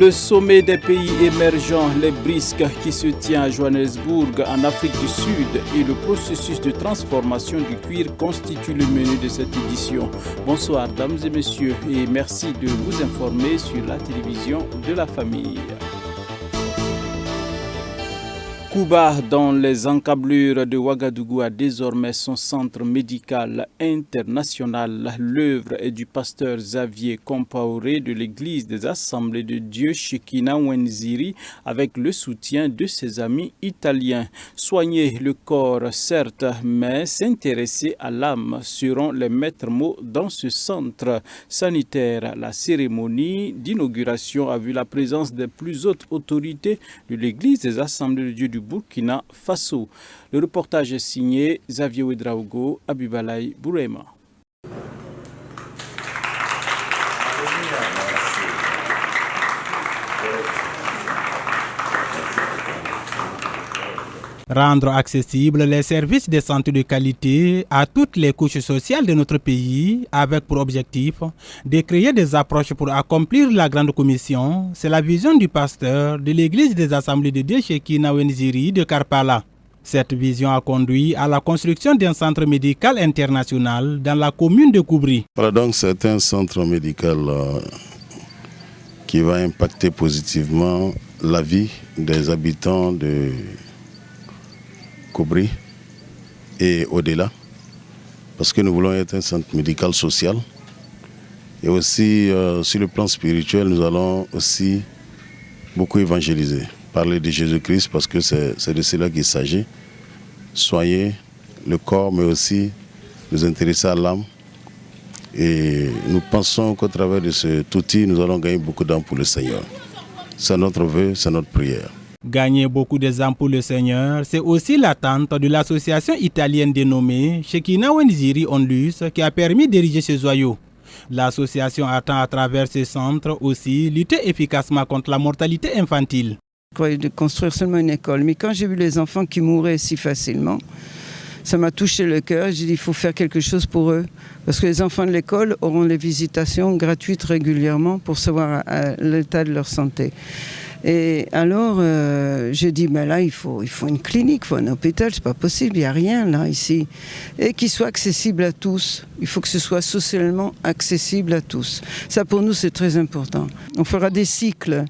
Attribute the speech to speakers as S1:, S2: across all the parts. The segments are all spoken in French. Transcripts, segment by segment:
S1: Le sommet des pays émergents, les BRICS, qui se tient à Johannesburg, en Afrique du Sud, et le processus de transformation du cuir constituent le menu de cette édition. Bonsoir, dames et messieurs, et merci de vous informer sur la télévision de la famille. Cuba, dans les encablures de Ouagadougou, a désormais son centre médical international. L'œuvre est du pasteur Xavier Compaoré de l'église des Assemblées de Dieu Shekinah Wenziri avec le soutien de ses amis italiens. Soigner le corps, certes, mais s'intéresser à l'âme seront les maîtres mots dans ce centre sanitaire. La cérémonie d'inauguration a vu la présence des plus hautes autorités de l'église des Assemblées de Dieu du Burkina Faso. Le reportage est signé Xavier Ouedraogo, Abibalaï Bourema.
S2: Rendre accessibles les services de santé de qualité à toutes les couches sociales de notre pays avec pour objectif de créer des approches pour accomplir la grande commission, c'est la vision du pasteur de l'église des Assemblées de Dieu Shekinah Wenziri de Karpala. Cette vision a conduit à la construction d'un centre médical international dans la commune de Koubri.
S3: Voilà, donc c'est un centre médical qui va impacter positivement la vie des habitants de Koubri et au-delà, parce que nous voulons être un centre médical social. Et aussi, sur le plan spirituel, nous allons aussi beaucoup évangéliser, parler de Jésus-Christ, parce que c'est de cela qu'il s'agit. Soigner le corps, mais aussi nous intéresser à l'âme. Et nous pensons qu'au travers de cet outil, nous allons gagner beaucoup d'âmes pour le Seigneur. C'est notre vœu, c'est notre prière.
S2: Gagner beaucoup d'âmes pour le Seigneur, c'est aussi l'attente de l'association italienne dénommée Shekinah Wenziri Onlus qui a permis d'ériger ce joyau. L'association attend à travers ce centre aussi lutter efficacement contre la mortalité infantile.
S4: Je croyais de construire seulement une école, mais quand j'ai vu les enfants qui mouraient si facilement, ça m'a touché le cœur. J'ai dit il faut faire quelque chose pour eux. Parce que les enfants de l'école auront des visitations gratuites régulièrement pour savoir l'état de leur santé. Et alors, j'ai dit, ben là, il faut une clinique, il faut un hôpital, c'est pas possible, il n'y a rien là, ici. Et qu'il soit accessible à tous. Il faut que ce soit socialement accessible à tous. Ça, pour nous, c'est très important. On fera des cycles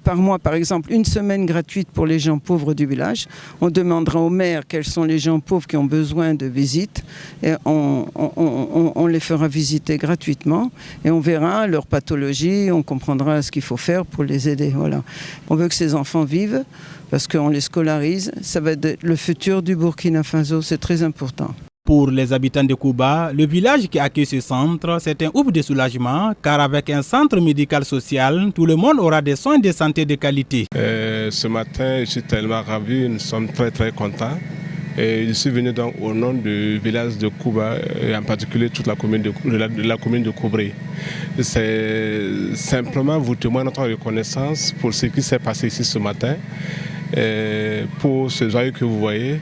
S4: par mois, par exemple, une semaine gratuite pour les gens pauvres du village. On demandera au maire quels sont les gens pauvres qui ont besoin de visites. Et on les fera visiter gratuitement. Et on verra leur pathologie, on comprendra ce qu'il faut faire pour les aider. Voilà. On veut que ces enfants vivent parce qu'on les scolarise. Ça va être le futur du Burkina Faso, c'est très important.
S2: Pour les habitants de Cuba, le village qui accueille ce centre, c'est un ouf de soulagement car avec un centre médical social, tout le monde aura des soins de santé de qualité.
S5: Ce matin, je suis tellement ravi, nous sommes très très contents. Et je suis venu donc au nom du village de Cuba, et en particulier toute la commune de la commune de Koubri. C'est simplement vous témoigner notre reconnaissance pour ce qui s'est passé ici ce matin, et pour ce joyau que vous voyez.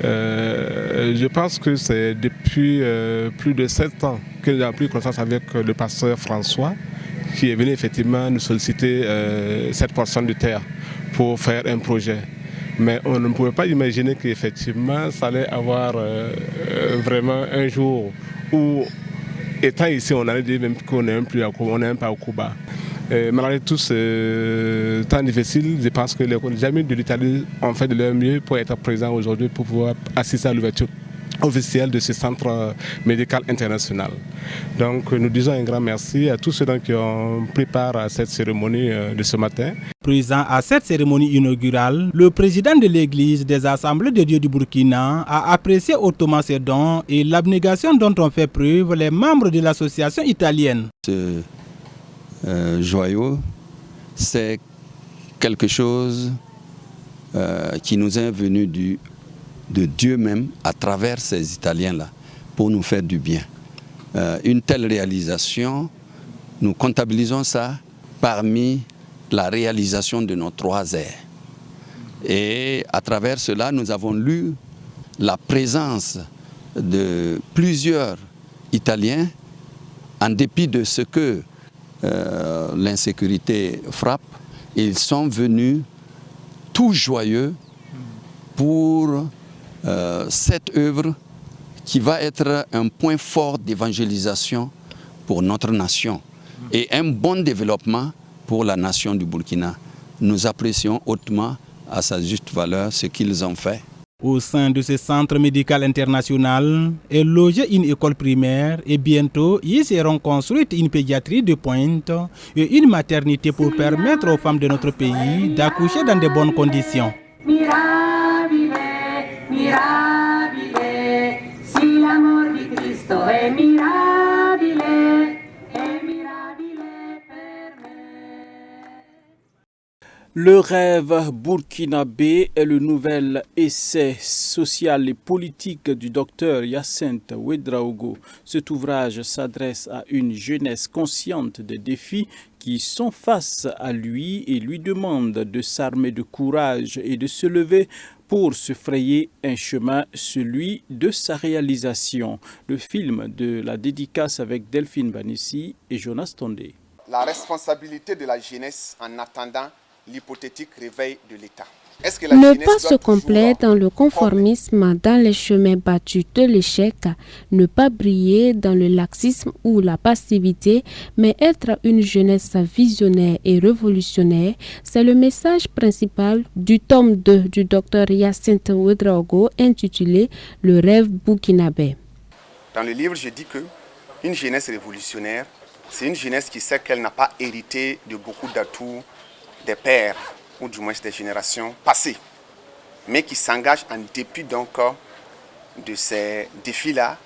S5: Je pense que c'est depuis plus de 7 ans que j'ai pris connaissance avec le pasteur François, qui est venu effectivement nous solliciter cette portion de terre pour faire un projet. Mais on ne pouvait pas imaginer qu'effectivement, ça allait avoir vraiment un jour où, étant ici, on allait dire même qu'on n'est même plus pas au Cuba. Malgré tout ce temps difficile, je pense que les amis de l'Italie ont fait de leur mieux pour être présents aujourd'hui, pour pouvoir assister à l'ouverture officielle de ce centre médical international. Donc nous disons un grand merci à tous ceux qui ont pris part à cette cérémonie de ce matin.
S2: Présent à cette cérémonie inaugurale, le président de l'église des Assemblées de Dieu du Burkina a apprécié hautement ces dons et l'abnégation dont ont fait preuve les membres de l'association italienne.
S6: Ce joyau, c'est quelque chose qui nous est venu de Dieu même à travers ces Italiens-là pour nous faire du bien. Une telle réalisation, nous comptabilisons ça parmi la réalisation de nos 3 airs. Et à travers cela, nous avons lu la présence de plusieurs Italiens, en dépit de ce que l'insécurité frappe. Ils sont venus tout joyeux pour cette œuvre qui va être un point fort d'évangélisation pour notre nation et un bon développement pour la nation du Burkina. Nous apprécions hautement à sa juste valeur ce qu'ils ont fait.
S2: Au sein de ce centre médical international est logée une école primaire et bientôt y seront construites une pédiatrie de pointe et une maternité pour permettre aux femmes de notre pays d'accoucher dans de bonnes conditions.
S7: Mirabile, mirabile, si l'amor di Cristo è mirabile, è mirabile per me.
S1: Le rêve burkinabé est le nouvel essai social et politique du docteur Hyacinthe Ouedraogo. Cet ouvrage s'adresse à une jeunesse consciente des défis qui sont face à lui et lui demande de s'armer de courage et de se lever pour se frayer un chemin, celui de sa réalisation. Le film de la dédicace avec Delphine Banissi et Jonas Tondé.
S8: La responsabilité de la jeunesse en attendant l'hypothétique réveil de l'État.
S9: Ne pas se complaire dans le conformisme, dans les chemins battus de l'échec, ne pas briller dans le laxisme ou la passivité, mais être une jeunesse visionnaire et révolutionnaire, c'est le message principal du tome 2 du docteur Hyacinthe Ouedraogo intitulé « Le rêve burkinabé ».
S8: Dans le livre, je dis que une jeunesse révolutionnaire, c'est une jeunesse qui sait qu'elle n'a pas hérité de beaucoup d'atouts des pères, ou du moins des générations passées, mais qui s'engage en dépit donc de ces défis-là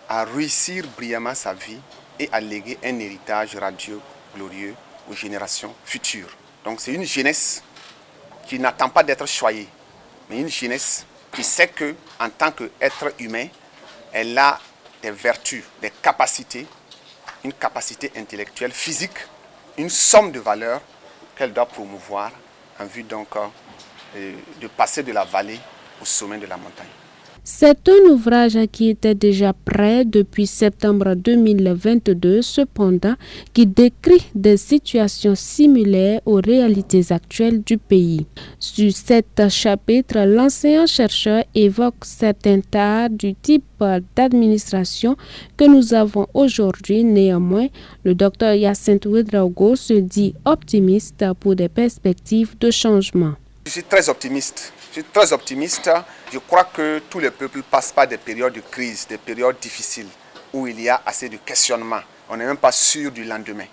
S8: à réussir brillamment sa vie et à léguer un héritage radieux, glorieux aux générations futures. Donc c'est une jeunesse qui n'attend pas d'être choyée, mais une jeunesse qui sait que en tant qu'être humain, elle a des vertus, des capacités, une capacité intellectuelle, physique, une somme de valeurs qu'elle doit promouvoir en vue donc de passer de la vallée au sommet de la montagne.
S9: C'est un ouvrage qui était déjà prêt depuis septembre 2022, cependant, qui décrit des situations similaires aux réalités actuelles du pays. Sur cet chapitre, l'enseignant-chercheur évoque certains tares du type d'administration que nous avons aujourd'hui. Néanmoins, le docteur Hyacinthe Ouedraogo se dit optimiste pour des perspectives de changement.
S8: Je suis très optimiste. Je crois que tous les peuples passent par des périodes de crise, des périodes difficiles, où il y a assez de questionnements. On n'est même pas sûr du lendemain.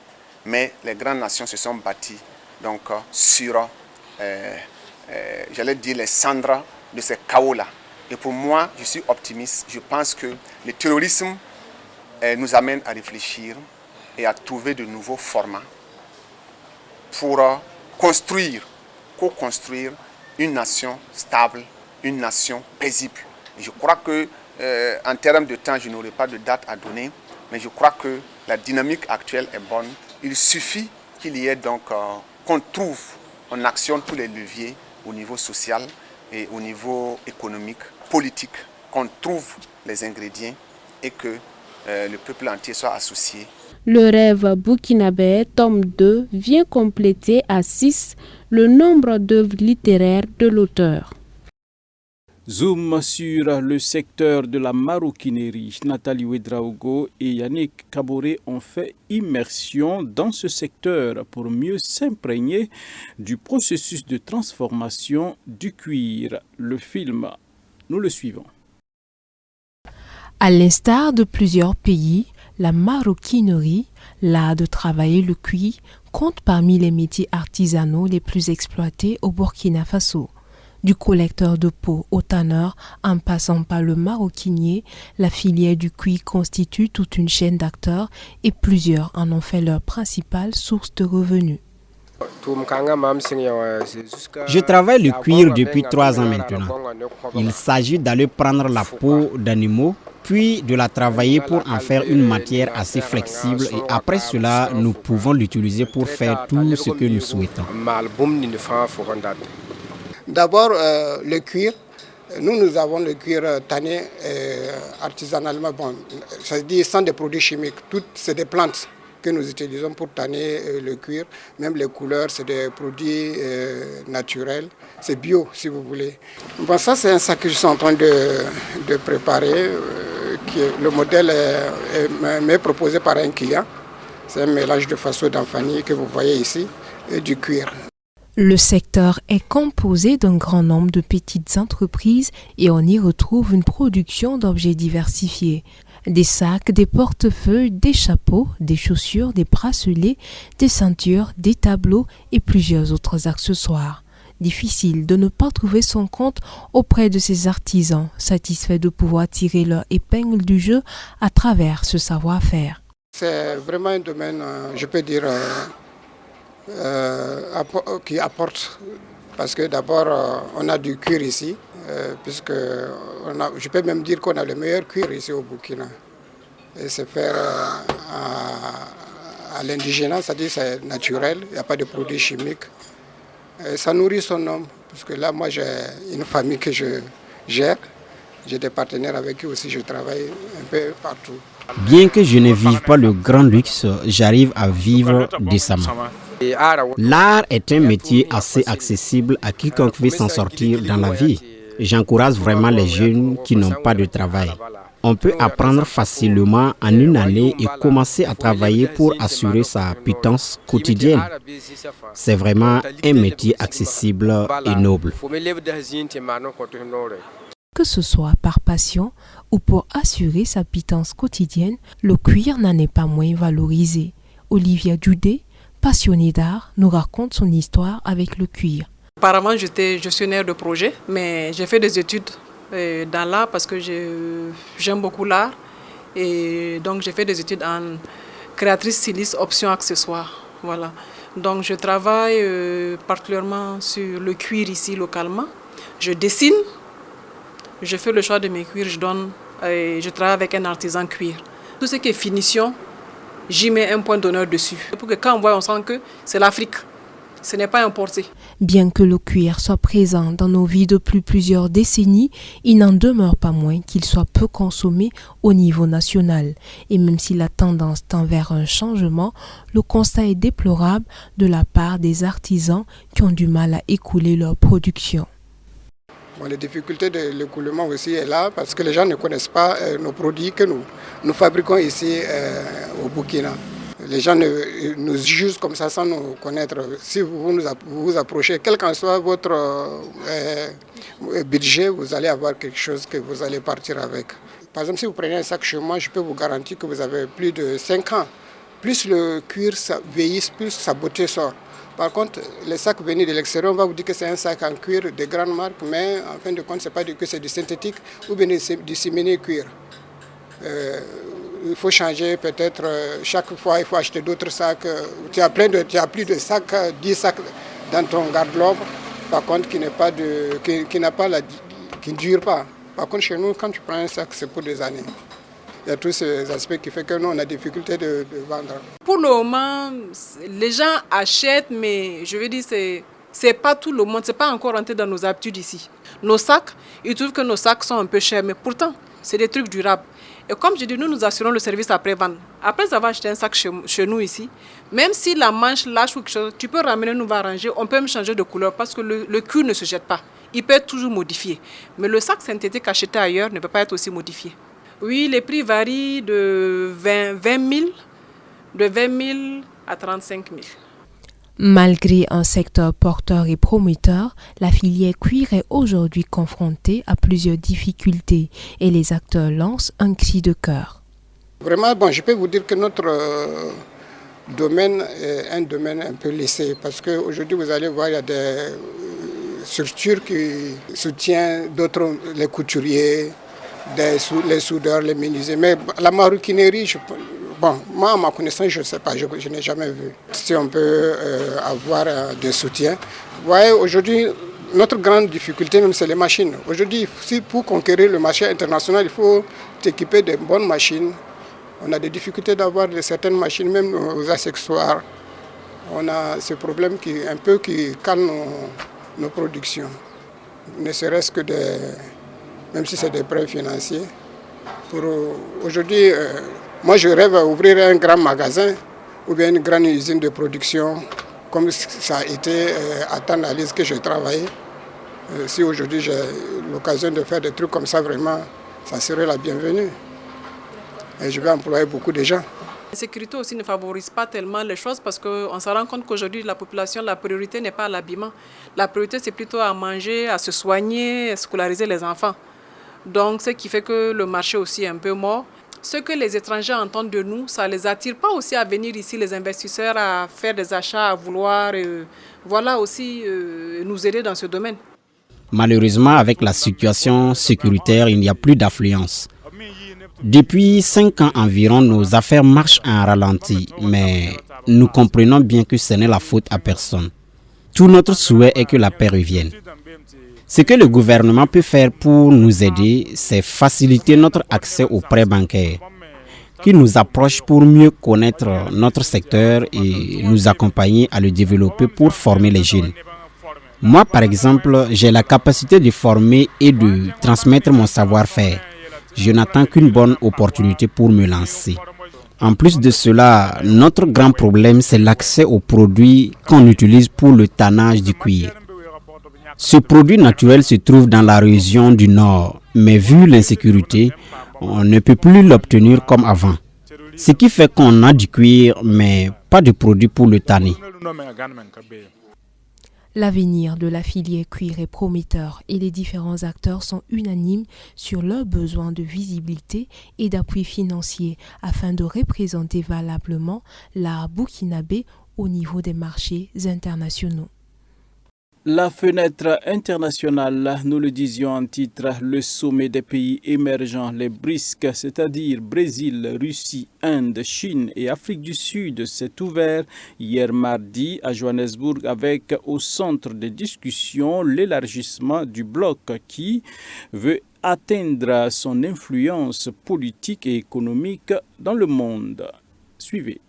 S8: Mais les grandes nations se sont bâties donc, sur, j'allais dire, les cendres de ces chaos-là. Et pour moi, je suis optimiste. Je pense que le terrorisme nous amène à réfléchir et à trouver de nouveaux formats pour co-construire une nation stable, une nation paisible. Et je crois que, en termes de temps, je n'aurai pas de date à donner, mais je crois que la dynamique actuelle est bonne. Il suffit qu'il y ait donc, qu'on trouve, on actionne tous les leviers au niveau social et au niveau économique, politique, qu'on trouve les ingrédients et que le peuple entier soit associé.
S9: Le rêve burkinabé, tome 2, vient compléter à 6 le nombre d'œuvres littéraires de l'auteur.
S1: Zoom sur le secteur de la maroquinerie. Nathalie Ouedraogo et Yannick Kaboré ont fait immersion dans ce secteur pour mieux s'imprégner du processus de transformation du cuir. Le film, nous le suivons.
S10: À l'instar de plusieurs pays, la maroquinerie, l'art de travailler le cuir, compte parmi les métiers artisanaux les plus exploités au Burkina Faso. Du collecteur de peau au tanneur, en passant par le maroquinier, la filière du cuir constitue toute une chaîne d'acteurs et plusieurs en ont fait leur principale source de revenus.
S11: Je travaille le cuir depuis 3 ans maintenant. Il s'agit d'aller prendre la peau d'animaux, puis de la travailler pour en faire une matière assez flexible et après cela, nous pouvons l'utiliser pour faire tout ce que nous souhaitons.
S12: D'abord, le cuir. Nous avons le cuir tanné artisanalement. Bon, ça se dit sans des produits chimiques. Toutes, c'est des plantes que nous utilisons pour tanner le cuir. Même les couleurs, c'est des produits naturels. C'est bio, si vous voulez. Bon, ça, c'est un sac que je suis en train de préparer. Le modèle m'est proposé par un client. C'est un mélange de faso d'Anfani que vous voyez ici et du cuir.
S10: Le secteur est composé d'un grand nombre de petites entreprises et on y retrouve une production d'objets diversifiés. Des sacs, des portefeuilles, des chapeaux, des chaussures, des bracelets, des ceintures, des tableaux et plusieurs autres accessoires. Difficile de ne pas trouver son compte auprès de ces artisans, satisfaits de pouvoir tirer leur épingle du jeu à travers ce savoir-faire.
S12: C'est vraiment un domaine, je peux dire, qui apporte, parce que d'abord on a du cuir ici, puisque je peux même dire qu'on a le meilleur cuir ici au Burkina. Et c'est faire à l'indigénat, c'est-à-dire c'est naturel, il n'y a pas de produits chimiques. Et ça nourrit son homme, parce que là moi j'ai une famille que je gère, j'ai des partenaires avec qui aussi je travaille un peu partout.
S11: Bien que je ne vive pas le grand luxe, j'arrive à vivre décemment. L'art est un métier assez accessible à quiconque veut s'en sortir dans la vie. J'encourage vraiment les jeunes qui n'ont pas de travail. On peut apprendre facilement en une année et commencer à travailler pour assurer sa pitance quotidienne. C'est vraiment un métier accessible et noble.
S10: Que ce soit par passion ou pour assurer sa pitance quotidienne, le cuir n'en est pas moins valorisé. Olivia Dudé, passionnée d'art, nous raconte son histoire avec le cuir.
S13: Auparavant, j'étais gestionnaire de projet, mais j'ai fait des études dans l'art parce que j'aime beaucoup l'art. Et donc, j'ai fait des études en créatrice styliste option accessoires. Voilà. Donc, je travaille particulièrement sur le cuir ici localement. Je dessine, je fais le choix de mes cuirs, je travaille avec un artisan cuir. Tout ce qui est finition, j'y mets un point d'honneur dessus. Pour que quand on voit, on sent que c'est l'Afrique. Ce n'est pas importé.
S10: Bien que le cuir soit présent dans nos vies depuis plusieurs décennies, il n'en demeure pas moins qu'il soit peu consommé au niveau national. Et même si la tendance tend vers un changement, le constat est déplorable de la part des artisans qui ont du mal à écouler leur production.
S12: Bon, les difficultés de l'écoulement aussi est là parce que les gens ne connaissent pas nos produits que nous fabriquons ici au Burkina. Les gens nous jugent comme ça sans nous connaître. Si vous vous approchez, quel qu'en soit votre budget, vous allez avoir quelque chose que vous allez partir avec. Par exemple, si vous prenez un sac chez moi, je peux vous garantir que vous avez plus de 5 ans. Plus le cuir vieillit, plus sa beauté sort. Par contre, les sacs venus de l'extérieur, on va vous dire que c'est un sac en cuir de grande marque, mais en fin de compte, ce n'est pas du cuir, c'est du synthétique ou bien du séminé cuir. Il faut changer peut-être chaque fois, il faut acheter d'autres sacs. Tu as plus de sacs, 10 sacs dans ton garde-robe, par contre, qui ne dure pas. Par contre, chez nous, quand tu prends un sac, c'est pour des années. Il y a tous ces aspects qui font que nous, on a des difficultés de vendre.
S13: Pour le moment, les gens achètent, mais je veux dire, c'est pas tout le monde, c'est pas encore rentré dans nos habitudes ici. Nos sacs, ils trouvent que nos sacs sont un peu chers, mais pourtant, c'est des trucs durables. Et comme je dis, nous assurons le service après-vente. Après avoir acheté un sac chez nous ici, même si la manche lâche ou quelque chose, tu peux ramener, nous va arranger, on peut même changer de couleur parce que le cuir ne se jette pas. Il peut être toujours modifié. Mais le sac synthétique acheté ailleurs ne peut pas être aussi modifié. Oui, les prix varient de 20 000 à 35 000.
S10: Malgré un secteur porteur et prometteur, la filière cuir est aujourd'hui confrontée à plusieurs difficultés et les acteurs lancent un cri de cœur.
S12: Vraiment, je peux vous dire que notre domaine est un domaine un peu laissé parce qu'aujourd'hui, vous allez voir, il y a des structures qui soutiennent d'autres, les couturiers, les soudeurs, les menuisiers. Mais la maroquinerie, moi, à ma connaissance, je ne sais pas, je n'ai jamais vu. Si on peut avoir des soutiens. Vous voyez, aujourd'hui, notre grande difficulté, même, c'est les machines. Aujourd'hui, pour conquérir le marché international, il faut t'équiper de bonnes machines. On a des difficultés d'avoir certaines machines, même aux accessoires. On a ce problème qui calme nos productions. Ne serait-ce que même si c'est des prêts financiers. Aujourd'hui, moi je rêve à ouvrir un grand magasin ou bien une grande usine de production, comme ça a été à Tanalis que j'ai travaillé. Si aujourd'hui j'ai l'occasion de faire des trucs comme ça, vraiment, ça serait la bienvenue. Et je vais employer beaucoup de gens.
S13: La sécurité aussi ne favorise pas tellement les choses parce qu'on se rend compte qu'aujourd'hui, la population, la priorité n'est pas à l'habillement. La priorité, c'est plutôt à manger, à se soigner, à scolariser les enfants. Donc, ce qui fait que le marché aussi est un peu mort. Ce que les étrangers entendent de nous, ça ne les attire pas aussi à venir ici, les investisseurs, à faire des achats, à vouloir nous aider dans ce domaine.
S11: Malheureusement, avec la situation sécuritaire, il n'y a plus d'affluence. Depuis 5 ans environ, nos affaires marchent en ralenti, mais nous comprenons bien que ce n'est la faute à personne. Tout notre souhait est que la paix revienne. Ce que le gouvernement peut faire pour nous aider, c'est faciliter notre accès aux prêts bancaires, qui nous approche pour mieux connaître notre secteur et nous accompagner à le développer pour former les jeunes. Moi, par exemple, j'ai la capacité de former et de transmettre mon savoir-faire. Je n'attends qu'une bonne opportunité pour me lancer. En plus de cela, notre grand problème, c'est l'accès aux produits qu'on utilise pour le tannage du cuir. Ce produit naturel se trouve dans la région du Nord, mais vu l'insécurité, on ne peut plus l'obtenir comme avant. Ce qui fait qu'on a du cuir, mais pas de produit pour le tanner.
S10: L'avenir de la filière cuir est prometteur et les différents acteurs sont unanimes sur leur besoin de visibilité et d'appui financier afin de représenter valablement l'art burkinabé au niveau des marchés internationaux.
S1: La fenêtre internationale, nous le disions en titre, le sommet des pays émergents, les BRICS, c'est-à-dire Brésil, Russie, Inde, Chine et Afrique du Sud, s'est ouvert hier mardi à Johannesburg avec au centre des discussions l'élargissement du bloc qui veut atteindre son influence politique et économique dans le monde. Suivez.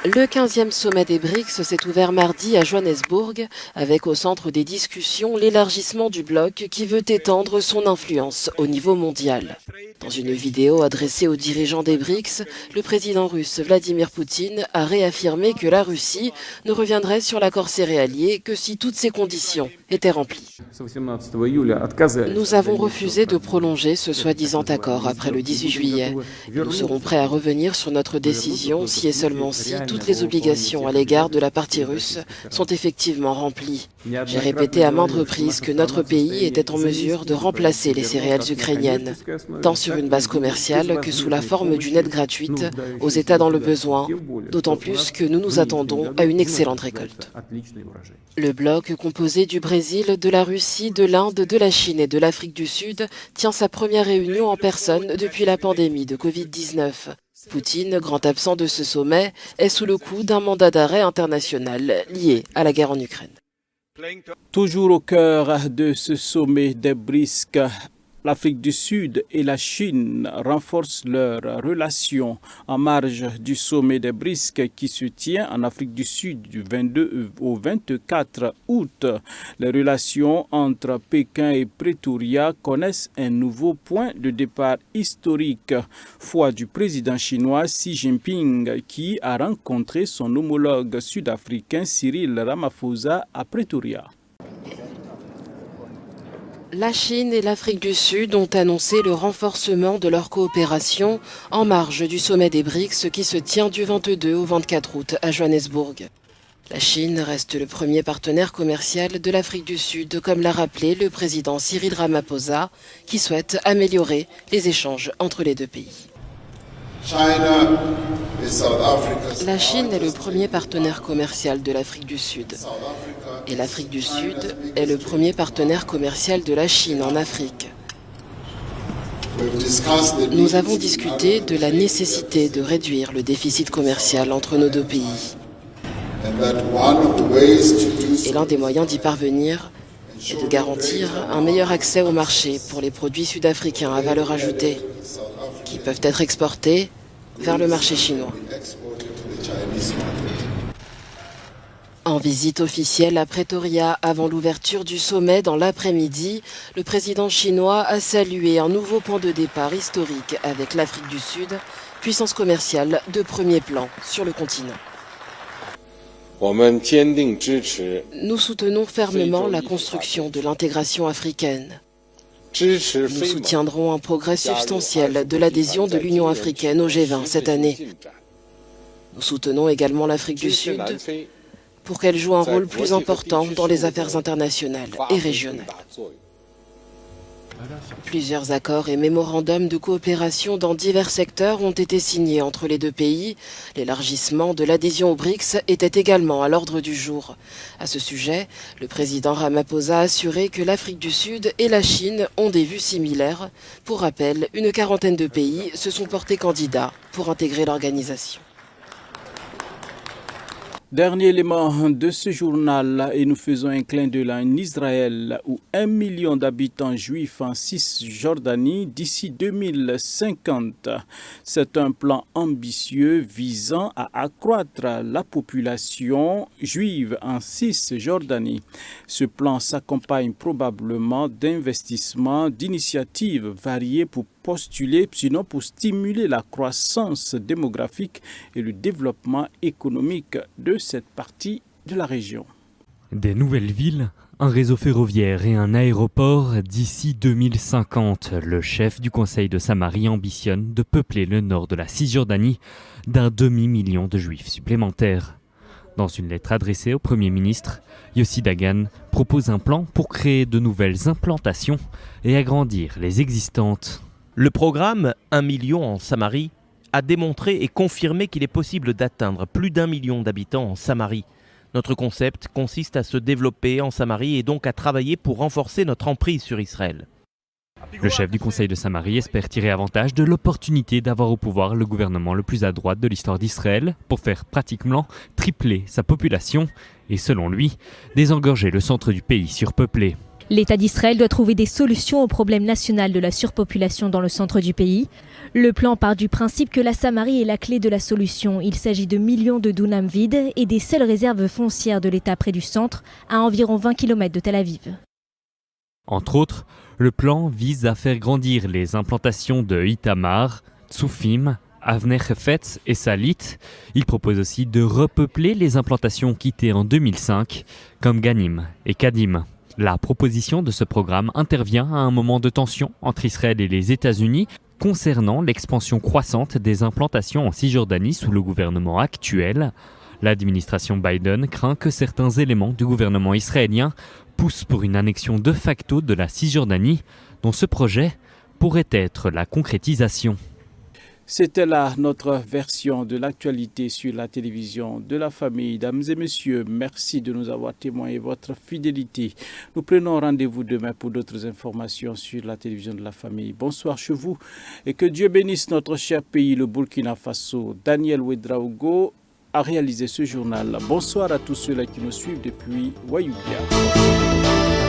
S14: Le 15e sommet des BRICS s'est ouvert mardi à Johannesburg avec au centre des discussions l'élargissement du bloc qui veut étendre son influence au niveau mondial. Dans une vidéo adressée aux dirigeants des BRICS, le président russe Vladimir Poutine a réaffirmé que la Russie ne reviendrait sur l'accord céréalier que si toutes ces conditions étaient remplies. Nous avons refusé de prolonger ce soi-disant accord après le 18 juillet. Nous serons prêts à revenir sur notre décision si et seulement si toutes les obligations à l'égard de la partie russe sont effectivement remplies. J'ai répété à maintes reprises que notre pays était en mesure de remplacer les céréales ukrainiennes, tant sur une base commerciale que sous la forme d'une aide gratuite aux États dans le besoin, d'autant plus que nous nous attendons à une excellente récolte. Le bloc composé du Brésil, de la Russie, de l'Inde, de la Chine et de l'Afrique du Sud tient sa première réunion en personne depuis la pandémie de Covid-19. Poutine, grand absent de ce sommet, est sous le coup d'un mandat d'arrêt international lié à la guerre en Ukraine.
S1: Toujours au cœur de ce sommet des BRICS, l'Afrique du Sud et la Chine renforcent leurs relations en marge du sommet des BRICS qui se tient en Afrique du Sud du 22 au 24 août. Les relations entre Pékin et Pretoria connaissent un nouveau point de départ historique, foi du président chinois Xi Jinping qui a rencontré son homologue sud-africain Cyril Ramaphosa à Pretoria.
S14: La Chine et l'Afrique du Sud ont annoncé le renforcement de leur coopération en marge du sommet des BRICS qui se tient du 22 au 24 août à Johannesburg. La Chine reste le premier partenaire commercial de l'Afrique du Sud, comme l'a rappelé le président Cyril Ramaphosa, qui souhaite améliorer les échanges entre les deux pays. La Chine est le premier partenaire commercial de l'Afrique du Sud. Et l'Afrique du Sud est le premier partenaire commercial de la Chine en Afrique. Nous avons discuté de la nécessité de réduire le déficit commercial entre nos deux pays. Et l'un des moyens d'y parvenir est de garantir un meilleur accès au marché pour les produits sud-africains à valeur ajoutée, qui peuvent être exportés vers le marché chinois. En visite officielle à Pretoria avant l'ouverture du sommet dans l'après-midi, le président chinois a salué un nouveau point de départ historique avec l'Afrique du Sud puissance commerciale de premier plan sur le continent. Nous soutenons fermement la construction de l'intégration africaine. Nous soutiendrons un progrès substantiel de l'adhésion de l'Union africaine au G20 cette année. Nous soutenons également l'Afrique du Sud pour qu'elle joue un rôle plus important dans les affaires internationales et régionales. Plusieurs accords et mémorandums de coopération dans divers secteurs ont été signés entre les deux pays. L'élargissement de l'adhésion aux BRICS était également à l'ordre du jour. À ce sujet, le président Ramaphosa a assuré que l'Afrique du Sud et la Chine ont des vues similaires. Pour rappel, une quarantaine de pays se sont portés candidats pour intégrer l'organisation.
S1: Dernier élément de ce journal, et nous faisons un clin d'œil en Israël où 1 million d'habitants juifs en Cisjordanie d'ici 2050. C'est un plan ambitieux visant à accroître la population juive en Cisjordanie. Ce plan s'accompagne probablement d'investissements, d'initiatives variées pour postuler, sinon pour stimuler la croissance démographique et le développement économique de cette partie de la région.
S15: Des nouvelles villes, un réseau ferroviaire et un aéroport d'ici 2050. Le chef du Conseil de Samarie ambitionne de peupler le nord de la Cisjordanie d'un demi-million de juifs supplémentaires. Dans une lettre adressée au Premier ministre, Yossi Dagan propose un plan pour créer de nouvelles implantations et agrandir les existantes.
S16: Le programme 1 million en Samarie a démontré et confirmé qu'il est possible d'atteindre plus d'1 million d'habitants en Samarie. Notre concept consiste à se développer en Samarie et donc à travailler pour renforcer notre emprise sur Israël.
S15: Le chef du Conseil de Samarie espère tirer avantage de l'opportunité d'avoir au pouvoir le gouvernement le plus à droite de l'histoire d'Israël pour faire pratiquement tripler sa population et, selon lui, désengorger le centre du pays surpeuplé.
S17: L'État d'Israël doit trouver des solutions au problème national de la surpopulation dans le centre du pays. Le plan part du principe que la Samarie est la clé de la solution. Il s'agit de millions de dunams vides et des seules réserves foncières de l'État près du centre, à environ 20 km de Tel Aviv.
S15: Entre autres, le plan vise à faire grandir les implantations de Itamar, Tsufim, Avner Hefetz et Salit. Il propose aussi de repeupler les implantations quittées en 2005, comme Ganim et Kadim. La proposition de ce programme intervient à un moment de tension entre Israël et les États-Unis concernant l'expansion croissante des implantations en Cisjordanie sous le gouvernement actuel. L'administration Biden craint que certains éléments du gouvernement israélien poussent pour une annexion de facto de la Cisjordanie, dont ce projet pourrait être la concrétisation.
S1: C'était là notre version de l'actualité sur la télévision de la famille. Mesdames et messieurs, merci de nous avoir témoigné votre fidélité. Nous prenons rendez-vous demain pour d'autres informations sur la télévision de la famille. Bonsoir chez vous et que Dieu bénisse notre cher pays, le Burkina Faso. Daniel Ouedraogo a réalisé ce journal. Bonsoir à tous ceux-là qui nous suivent depuis Wayoudia.